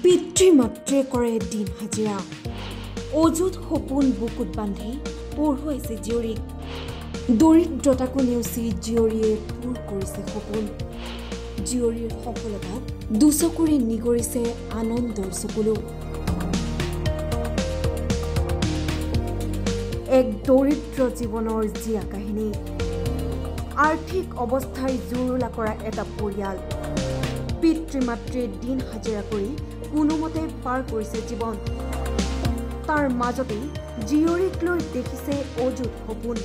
পিতৃ মাতৃয়ে কৰে দিন হাজিৰা অযুত সপোন বুকুত বান্ধি পঢ়ুৱাইছে জীয়ৰীক দৰিদ্ৰতাকো নেওচি জীয়ৰীয়ে পূৰ কৰিছে সপোন জীয়ৰীৰ সফলতাত দুচকুৰে নিগৰিছে আনন্দৰ চকুলো এক দৰিদ্ৰ জীৱনৰ জীয়া কাহিনী আৰ্থিক অৱস্থাই জুৰুলা কৰা এটা পৰিয়াল পিতৃ মাতৃয়ে দিন হাজিৰা কৰি কোনোমতে পাৰ কৰিছে জীৱন তাৰ মাজতে জীয়ৰীক লৈ দেখিছে অযুত সপোন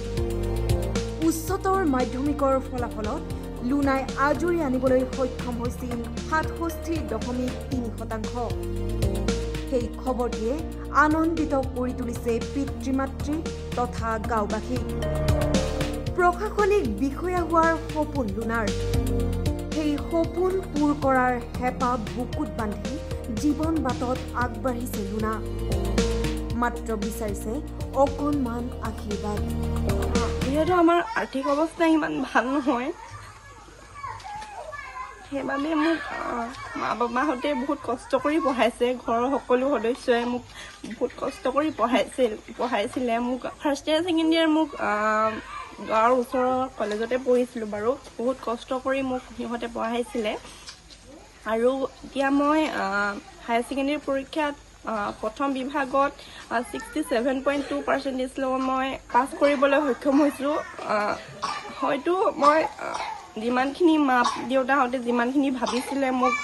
উচ্চতৰ মাধ্যমিকৰ ফলাফলত লুনাই আজৰি আনিবলৈ সক্ষম হৈছিল 67.3%। সেই খবৰটিয়ে আনন্দিত কৰি তুলিছে পিতৃ মাতৃ তথা গাঁওবাসীক প্ৰশাসনিক বিষয়া হোৱাৰ সপোন লুনাৰ সেই সপোন পূৰ কৰাৰ হেঁপাহ বুকুত বান্ধি জীৱন বাটত আগবাঢ়িছে লুনা মাত্ৰ বিচাৰিছে অকণমান আশীৰ্বাদ যিহেতু আমাৰ আৰ্থিক অৱস্থা ইমান ভাল নহয় সেইবাবে মোক মা বাবাহঁতে বহুত কষ্ট কৰি পঢ়াইছে ঘৰৰ সকলো সদস্যই মোক বহুত কষ্ট কৰি পঢ়াইছিলে মোক ফাৰ্ষ্ট ইয়াৰ ছেকেণ্ড ইয়াৰ মোক গাঁৱৰ ওচৰৰ কলেজতে পঢ়িছিলোঁ বাৰু বহুত কষ্ট কৰি মোক সিহঁতে পঢ়াইছিলে আৰু এতিয়া মই হায়াৰ ছেকেণ্ডেৰী পৰীক্ষাত প্ৰথম বিভাগত 67.2% লৈ মই পাছ কৰিবলৈ সক্ষম হৈছোঁ হয়তো মই যিমানখিনি মা দেউতাহঁতে যিমানখিনি ভাবিছিলে মোক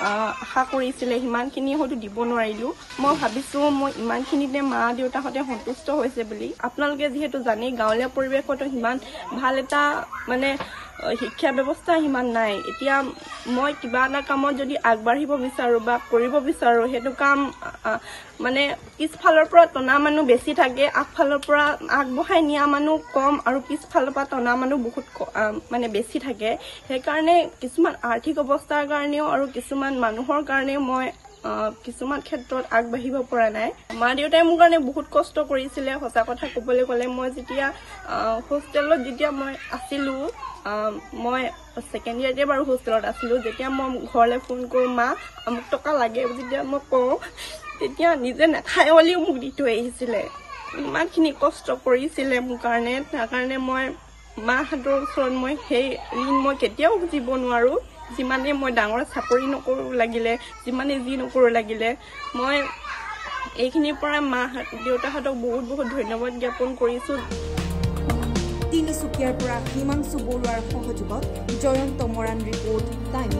আশা কৰিছিলে সিমানখিনি হয়তো দিব নোৱাৰিলোঁ মই ভাবিছোঁ মই ইমানখিনিতে মা দেউতাহঁতে সন্তুষ্ট হৈছে বুলি আপোনালোকে যিহেতু জানেই গাঁৱলীয়া পৰিৱেশতো সিমান ভাল এটা মানে শিক্ষা ব্যৱস্থা সিমান নাই এতিয়া মই কিবা এটা কামত যদি আগবাঢ়িব বিচাৰোঁ বা কৰিব বিচাৰোঁ সেইটো কাম মানে পিছফালৰ পৰা টনা মানুহ বেছি থাকে আগফালৰ পৰা আগবঢ়াই নিয়া মানুহ কম আৰু পিছফালৰ পৰা টনা মানুহ বহুত মানে বেছি থাকে সেইকাৰণে কিছুমান আৰ্থিক অৱস্থাৰ কাৰণেও আৰু কিছুমান মানুহৰ কাৰণেও মই কিছুমান ক্ষেত্ৰত আগবাঢ়িব পৰা নাই মা দেউতাই মোৰ কাৰণে বহুত কষ্ট কৰিছিলে সঁচা কথা ক'বলৈ গ'লে মই যেতিয়া হোষ্টেলত যেতিয়া মই আছিলোঁ মই ছেকেণ্ড ইয়াৰতে বাৰু হোষ্টেলত আছিলোঁ যেতিয়া মই ঘৰলৈ ফোন কৰোঁ মা মোক টকা লাগে যেতিয়া মই কওঁ তেতিয়া নিজে নাখায় বুলিও মোক দি থৈ আহিছিলে ইমানখিনি কষ্ট কৰিছিলে মোৰ কাৰণে তাৰ কাৰণে মই মাহঁতৰ ওচৰত মই সেই ঋণ মই কেতিয়াও বুজিব নোৱাৰোঁ যিমানে মই ডাঙৰ চাকৰি নকৰোঁ লাগিলে যিমানে যি নকৰোঁ লাগিলে মই এইখিনিৰ পৰা মা দেউতাহঁতক বহুত বহুত ধন্যবাদ জ্ঞাপন কৰিছোঁ তিনিচুকীয়াৰ পৰা হিমাংশু বৰুৱাৰ সহযোগত জয়ন্ত মৰাণ ৰিপৰ্ট টাইম।